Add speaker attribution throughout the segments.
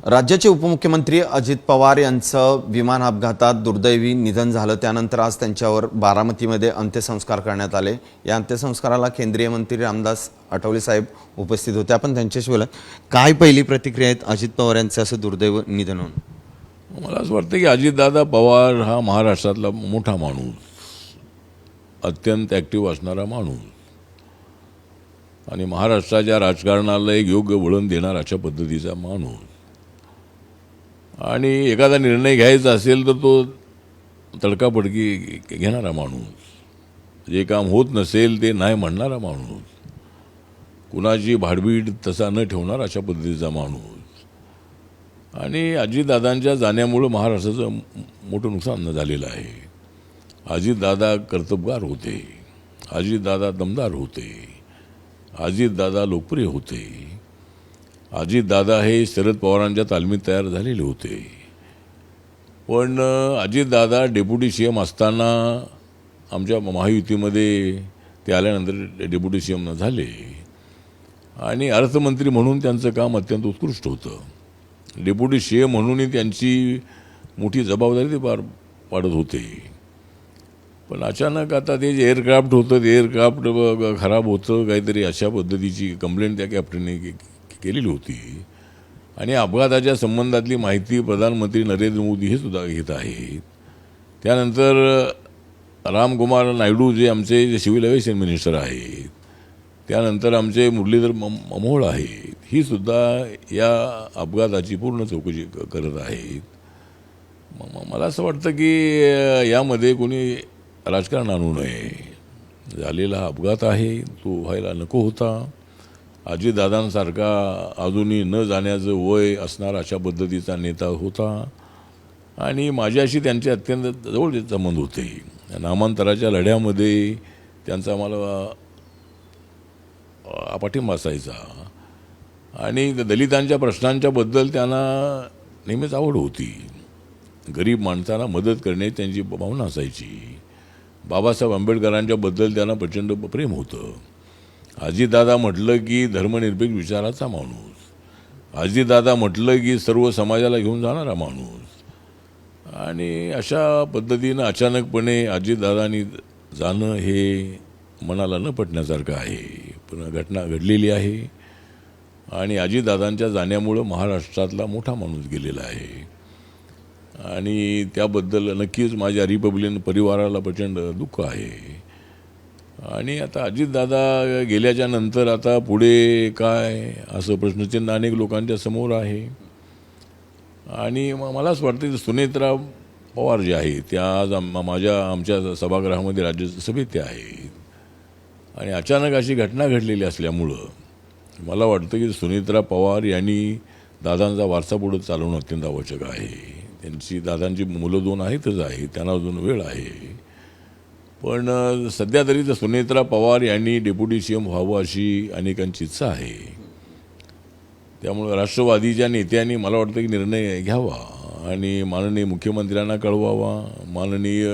Speaker 1: राज्याचे उपमुख्यमंत्री अजित पवार यांचं विमान अपघातात दुर्दैवी निधन झालं। त्यानंतर आज त्यांच्यावर बारामतीमध्ये अंत्यसंस्कार करण्यात आले। या अंत्यसंस्काराला केंद्रीय मंत्री रामदास आठवले साहेब उपस्थित होते। आपण त्यांच्याशी बोलत, काय पहिली प्रतिक्रिया आहेत अजित पवार यांचं असं दुर्दैव निधन होऊन?
Speaker 2: मला असं वाटतं की अजितदादा पवार हा महाराष्ट्रातला मोठा माणूस, अत्यंत ॲक्टिव्ह असणारा माणूस आणि महाराष्ट्राच्या राजकारणाला एक योग्य वळण देणारा अशा पद्धतीचा माणूस, आणि एखादा निर्णय घ्यायचा असेल तर तो तडकाफडकी घेणारा माणूस, जे काम होत नसेल ते नाही म्हणणारा माणूस, कुणाची भाडबीड तसा न ठेवणारा अशा पद्धतीचा माणूस। आणि अजितदादांच्या जाण्यामुळं महाराष्ट्राचं मोठं नुकसान झालेलं आहे। अजितदादा कर्तबगार होते, अजितदादा दमदार होते, अजितदादा लोकप्रिय होते, अजितदादा हे शरद पवारांच्या तालमीत तयार झालेले होते। पण अजितदादा डेप्युटी CM असताना आमच्या महायुतीमध्ये ते आल्यानंतर डेप्युटी CM झाले आणि अर्थमंत्री म्हणून त्यांचं काम अत्यंत उत्कृष्ट होतं। डेप्युटी CM म्हणूनही त्यांची मोठी जबाबदारी ते पार पाडत होते। पण अचानक आता ते जे एअरक्राफ्ट होतं, ते एअरक्राफ्ट खराब होतं काहीतरी, अशा पद्धतीची कंप्लेंट त्या कॅप्टनने केलेली होती आणि अपघाताच्या संबंधातली माहिती प्रधानमंत्री नरेंद्र मोदी हे सुद्धा घेत आहेत। त्यानंतर रामकुमार नायडू जे आमचे सिव्हिल एव्हिएशन मिनिस्टर आहेत, त्यानंतर आमचे मुरलीधर मोहोळ आहेत, ही सुद्धा या अपघाताची पूर्ण चौकशी करत आहेत। मला असं वाटतं की यामध्ये कोणी राजकारण आणू नये। झालेला हा अपघात आहे, तो व्हायला नको होता। अजितदादांसारखा अजूनही न जाण्याचं वय असणारा अशा पद्धतीचा नेता होता आणि माझ्याशी त्यांचे अत्यंत जवळचे संबंध होते। नामांतराच्या लढ्यामध्ये त्यांचा मला पाठिंबा असायचा आणि दलितांच्या प्रश्नांच्याबद्दल त्यांना नेहमीच आवड होती। गरीब माणसांना मदत करण्याची त्यांची भावना असायची। बाबासाहेब आंबेडकरांच्याबद्दल त्यांना प्रचंड प्रेम होतं। अजितदादा म्हटलं की धर्मनिरपेक्ष विचाराचा माणूस, अजितदादा म्हटलं की सर्व समाजाला घेऊन जाणारा माणूस, आणि अशा पद्धतीनं अचानकपणे अजितदादांनी जाणं हे मनाला न पटण्यासारखं आहे। पण घटना घडलेली आहे आणि अजितदादांच्या जाण्यामुळं महाराष्ट्रातला मोठा माणूस गेलेला आहे आणि त्याबद्दल नक्कीच माझ्या रिपब्लिकन परिवाराला प्रचंड दुःख आहे। आणि आता अजितदादा गेल्याच्या नंतर आता पुढे काय असं प्रश्नचिन्ह अनेक लोकांच्या समोर आहे। आणि मला असं वाटतं की सुनेत्रा पवार जे आहे त्या आज आमच्या सभागृहामध्ये राज्यसभेत त्या आहेत आणि अचानक अशी घटना घडलेली असल्यामुळं मला वाटतं की सुनेत्रा पवार यांनी दादांचा वारसा पुढे चालवणं अत्यंत आवश्यक आहे। त्यांची दादांची मुलं 2 आहेतच आहे, त्यांना अजून वेळ आहे। पण सध्या तरी तर सुनेत्रा पवार यांनी डेप्युटी CM व्हावं अशी अनेकांची इच्छा आहे। त्यामुळे राष्ट्रवादीच्या नेत्यांनी मला वाटतं की निर्णय घ्यावा आणि माननीय मुख्यमंत्र्यांना कळवावा, माननीय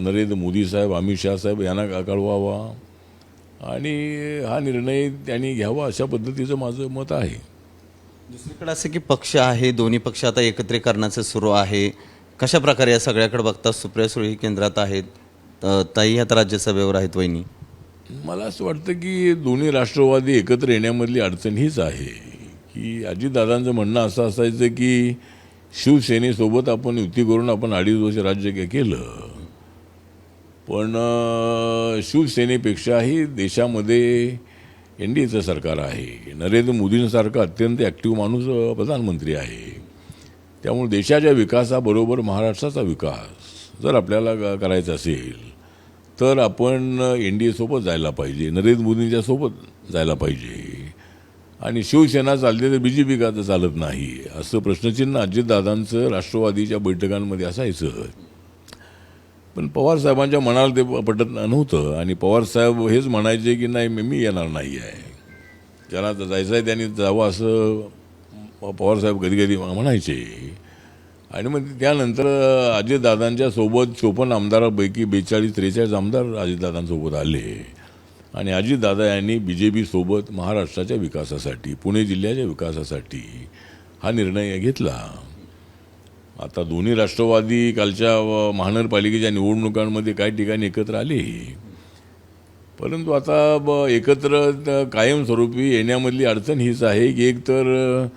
Speaker 2: नरेंद्र मोदी साहेब, अमित शाह साहेब यांना कळवावा आणि हा निर्णय त्यांनी घ्यावा अशा पद्धतीचं माझं मत आहे।
Speaker 1: दुसरीकडे असं की पक्ष आहे, दोन्ही पक्ष आता एकत्रीकरणाचं सुरू आहे। कशा प्रकारे या सगळ्याकडे बघता? सुप्रिया सुळे केंद्रात आहेत, ताई आता राज्यसभेवर आहेत, वहिनी।
Speaker 2: मला असं वाटतं की दोन्ही राष्ट्रवादी एकत्र येण्यामधली अडचण हीच आहे की अजितदादांचं म्हणणं असं असायचं की शिवसेनेसोबत आपण युती करून आपण 2.5 वर्ष राज्य केलं, पण शिवसेनेपेक्षाही देशामध्ये NDAचं सरकार आहे। नरेंद्र मोदींसारखा अत्यंत ॲक्टिव्ह माणूस प्रधानमंत्री आहे। त्यामुळे देशाच्या विकासाबरोबर महाराष्ट्राचा विकास जर आपल्याला करायचा असेल तर आपण NDA सोबत जायला पाहिजे, नरेंद्र मोदींच्या सोबत जायला पाहिजे आणि शिवसेना चालते तर BJP का तर चालत नाही, असं प्रश्नचिन्ह अजितदादांचं राष्ट्रवादीच्या बैठकांमध्ये असायचं। पण पवारसाहेबांच्या मनाला ते पटत नव्हतं आणि पवारसाहेब हेच म्हणायचे की नाही, मी येणार नाही आहे, ज्यांना जायचं आहे त्यांनी जावं असं पवारसाहेब कधी कधी म्हणायचे। आणि मग त्यानंतर अजितदादांच्या सोबत 54 आमदारांपैकी 42-43 आमदार अजितदादांसोबत आले आणि अजितदादा यांनी BJP सोबत महाराष्ट्राच्या विकासासाठी, पुणे जिल्ह्याच्या विकासासाठी हा निर्णय घेतला. आता दोन्ही राष्ट्रवादी कालच्या महानगरपालिकेच्या निवडणुकांमध्ये काही ठिकाणी एकत्र आले, परंतु आता एकत्र कायमस्वरूपी येण्यामधली अडचण हीच आहे की एक तर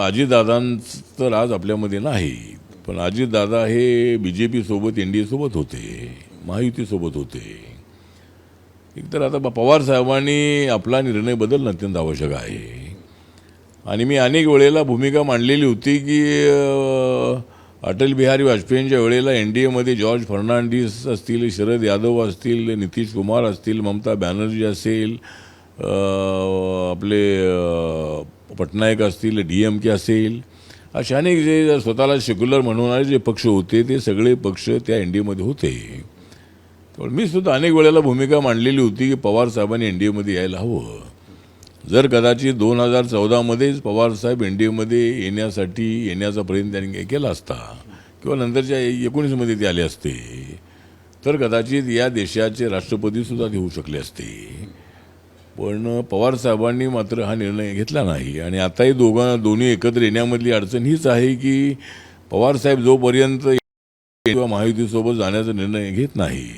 Speaker 2: अजितदादांचं तर आज आपल्यामध्ये नाही, पण अजितदादा हे BJP सोबत NDA सोबत होते, महायुतीसोबत होते. एकतर आता पवार साहेबांनी आपला निर्णय बदलणं अत्यंत आवश्यक आहे. आणि मी अनेक वेळेला भूमिका मांडलेली होती की अटल बिहारी वाजपेयींच्या वेळेला NDAमध्ये जॉर्ज फर्नांडिस असतील, शरद यादव असतील, नितीश कुमार असतील, ममता बॅनर्जी असेल, आपले पटनायक असतील, DMK असेल, अशा अनेक जे स्वतःला सेक्युलर म्हणणारे जे पक्ष होते ते सगळे पक्ष त्या NDAमध्ये होते. तर मी सुद्धा अनेक वेळेला भूमिका मांडलेली होती की पवार साहेबांनी NDAमध्ये यायला हवं. जर कदाचित 2014मध्येच पवारसाहेब NDAमध्ये येण्याचा प्रयत्न त्यांनी केला असता किंवा नंतरच्या 19मध्ये ते आले असते तर कदाचित या देशाचे राष्ट्रपतीसुद्धा ते होऊ शकले असते. पण पवारसाहेबांनी मात्र हा निर्णय घेतला नाही. आणि आताही दोन्ही एकत्र येण्यामधली अडचण हीच आहे की पवारसाहेब जोपर्यंत किंवा महायुतीसोबत जाण्याचा निर्णय घेत नाही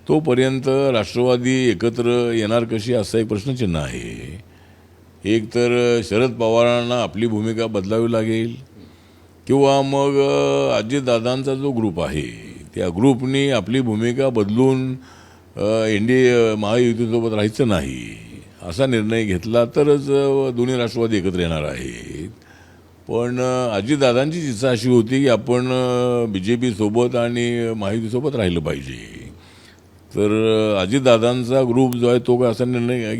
Speaker 2: तोपर्यंत राष्ट्रवादी एकत्र येणार कशी असा एक प्रश्नचिन्ह आहे. एक तर शरद पवारांना आपली भूमिका बदलावी लागेल किंवा मग अजितदादांचा जो ग्रुप आहे त्या ग्रुपनी आपली भूमिका बदलून NDA महायुतीसोबत राहायचं नाही असा निर्णय घेतला तरच दोन्ही राष्ट्रवादी एकत्र येणार आहेत. पण अजितदादांची इच्छा अशी होती की आपण BJP सोबत आणि महायुतीसोबत राहिलं पाहिजे. तर अजितदादांचा ग्रुप जो आहे तो काय असा निर्णय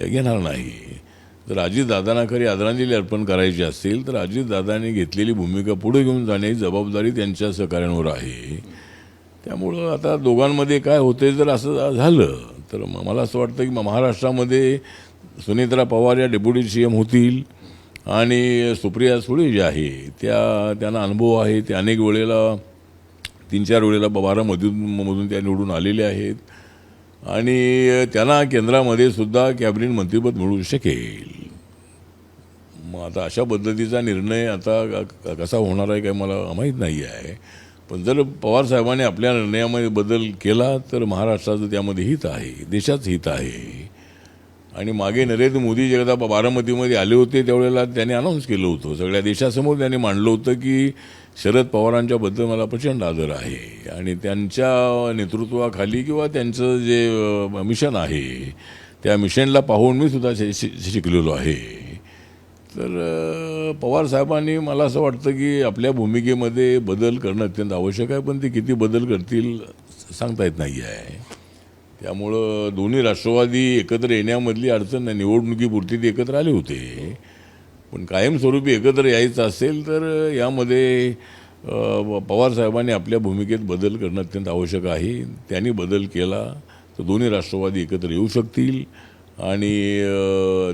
Speaker 2: घेणार नाही. जर अजितदादांना खरी आदरांजली अर्पण करायची असेल तर अजितदादांनी घेतलेली भूमिका पुढे घेऊन जाण्याची जबाबदारी त्यांच्या सहकाऱ्यांवर आहे. त्यामुळं आता दोघांमध्ये काय होते जर असं झालं तर मला असं वाटतं की महाराष्ट्रामध्ये सुनेत्रा पवार या डेप्युटी CM होतील आणि सुप्रिया सुळे जे आहे त्यांना अनुभव आहे. ते अनेक वेळेला 3-4 वेळेला बारामतीमधून त्या निवडून आलेले आहेत आणि त्यांना केंद्रामध्ये सुद्धा कॅबिनेट मंत्रिपद मिळू शकेल. मग आता अशा पद्धतीचा निर्णय आता कसा होणार आहे काय मला माहीत नाही आहे. पण जर पवारसाहेबांनी आपल्या निर्णयामध्ये बदल केला तर महाराष्ट्राचं त्यामध्ये हित आहे, देशाचं हित आहे. आणि मागे नरेंद्र मोदी जेव्हा बारामतीमध्ये आले होते त्यावेळेला त्यांनी अनाऊन्स केलं होतं, सगळ्या देशासमोर त्यांनी मांडलं होतं की शरद पवारांच्याबद्दल मला प्रचंड आदर आहे आणि त्यांच्या नेतृत्वाखाली किंवा त्यांचं जे मिशन आहे त्या मिशनला पाहून मी सुद्धा शिकलेलो आहे. तर पवारसाहेबांनी मला असं वाटतं की आपल्या भूमिकेमध्ये बदल करणं अत्यंत आवश्यक आहे, पण ते किती बदल करतील सांगता येत नाही आहे. त्यामुळं दोन्ही राष्ट्रवादी एकत्र येण्यामधली अडचण नाही. निवडणुकीपुरती ते एकत्र आले होते, पण कायमस्वरूपी एकत्र यायचं असेल तर यामध्ये पवारसाहेबांनी आपल्या भूमिकेत बदल करणं अत्यंत आवश्यक आहे. त्यांनी बदल केला तर दोन्ही राष्ट्रवादी एकत्र येऊ शकतील आणि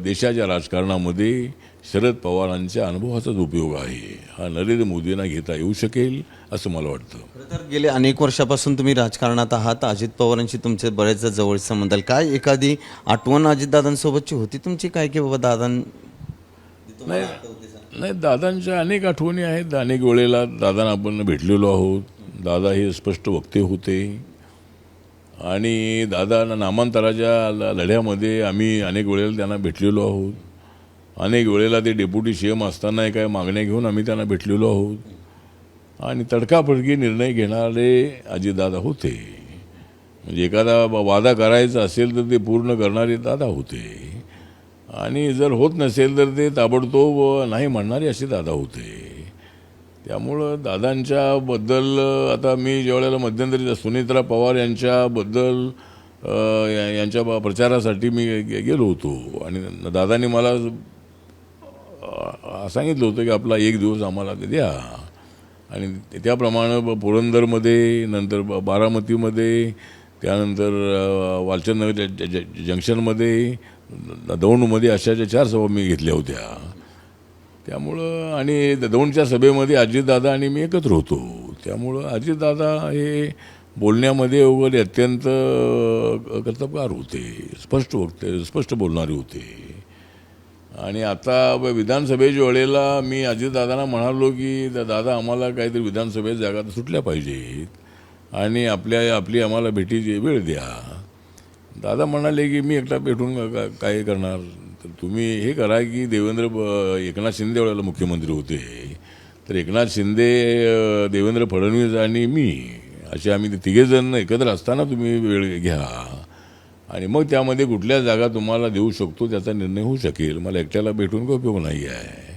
Speaker 2: देशाच्या राजकारणामध्ये शरद पवारांच्या अनुभवाचाच उपयोग आहे हा नरेंद्र मोदींना घेता येऊ शकेल असं मला वाटतं.
Speaker 1: खरं तर गेले अनेक वर्षापासून तुम्ही राजकारणात आहात. अजित पवारांशी तुमचे बरेच जवळ संबंध आहे. काय एखादी आठवण अजितदादांसोबतची होती तुमची काय की बाबा
Speaker 2: नाही दादांच्या अनेक आठवणी आहेत. अनेक वेळेला दादांना आपण भेटलेलो आहोत. दादा हे स्पष्ट वक्ते होते आणि दादा नामांतराच्या लढ्यामध्ये आम्ही अनेक वेळेला त्यांना भेटलेलो आहोत. अनेक वेळेला ते डेप्युटी CM असताना काय मागण्या घेऊन आम्ही त्यांना भेटलेलो आहोत आणि तडकाफडकी निर्णय घेणारे अजितदादा होते. म्हणजे एखादा वादा करायचा असेल तर ते पूर्ण करणारे दादा होते आणि जर होत नसेल तर ते ताबडतोब नाही म्हणणारे असे दादा होते. त्यामुळं दादांच्याबद्दल आता मी ज्यावेळेला मध्यंतरी सुनेत्रा पवार यांच्याबद्दल यांच्या प्रचारासाठी मी गेलो होतो आणि दादांनी मला सांगितलं होतं की आपला एक दिवस आम्हाला द्या आणि त्याप्रमाणे पुरंदरमध्ये, नंतर बारामतीमध्ये, त्यानंतर वालचंदनगर जंक्शनमध्ये, दौंडमध्ये अशाच्या 4 सभा मी घेतल्या होत्या. त्यामुळं आणि दौंडच्या सभेमध्ये अजितदादा आणि मी एकत्र होतो. त्यामुळं अजितदादा हे बोलण्यामध्ये वगैरे अत्यंत कर्तबगार होते, स्पष्ट बोलणारे होते आणि आता विधानसभेच्या वेळेला मी अजितदादांना म्हणालो की दादा आम्हाला काहीतरी विधानसभेत जागा तर सुटल्या पाहिजेत आणि आपली आम्हाला भेटीची वेळ द्या. दादा म्हणाले की मी एकटा भेटून काय करणार, तर तुम्ही हे करा की एकनाथ शिंदे वेळेला मुख्यमंत्री होते, तर एकनाथ शिंदे, देवेंद्र फडणवीस आणि मी असे आम्ही तिघेजण एकत्र असताना तुम्ही वेळ घ्या आणि मग त्यामध्ये कुठल्या जागा तुम्हाला देऊ शकतो त्याचा निर्णय होऊ शकेल. मला एकट्याला भेटून काही उपयोग नाही आहे.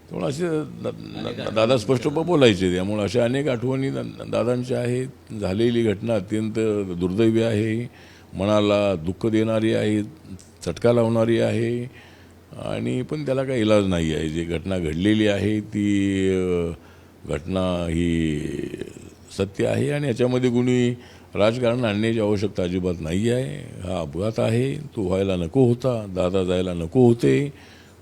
Speaker 2: त्यामुळे असे दादा स्पष्ट बोलायचे. त्यामुळे अशा अनेक आठवणी दादांच्या आहेत. झालेली घटना अत्यंत दुर्दैवी आहे, मनाला दुःख देणारी आहे, चटका लावणारी आहे आणि पण त्याला काही इलाज नाही आहे. जी घटना घडलेली आहे ती घटना ही सत्य आहे आणि याच्यामध्ये कुणी राजकारण आणण्याची आवश्यकता अजिबात नाही आहे. हा अपघात आहे, तो व्हायला नको होता, दादा जायला नको होते,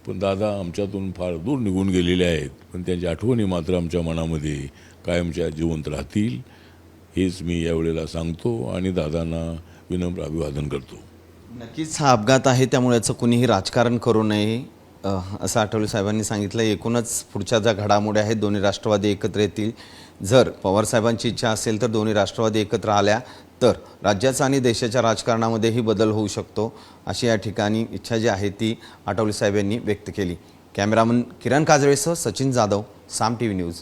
Speaker 2: पण दादा आमच्यातून फार दूर निघून गेलेले आहेत, पण त्यांच्या आठवणी मात्र आमच्या मनामध्ये कायमच्या जिवंत राहतील हेच मी यावेळेला सांगतो आणि दादांना विनम्र अभिवादन करतो.
Speaker 1: नक्कीच हा अपघात आहे, त्यामुळे याचं कुणीही राजकारण करू नये असं आठवले साहेबांनी सांगितलं. एकूणच पुढच्या ज्या घडामोडी आहेत दोन्ही राष्ट्रवादी एकत्र येतील. जर पवारसाहेबांची इच्छा असेल तर दोन्ही राष्ट्रवादी एकत्र आल्या तर राज्याचा आणि देशाच्या राजकारणामध्येही बदल होऊ शकतो, अशी या ठिकाणी इच्छा जी आहे ती आठवले साहेब यांनी व्यक्त केली. कॅमेरामन किरण काजळेसह सचिन जाधव, साम TV न्यूज.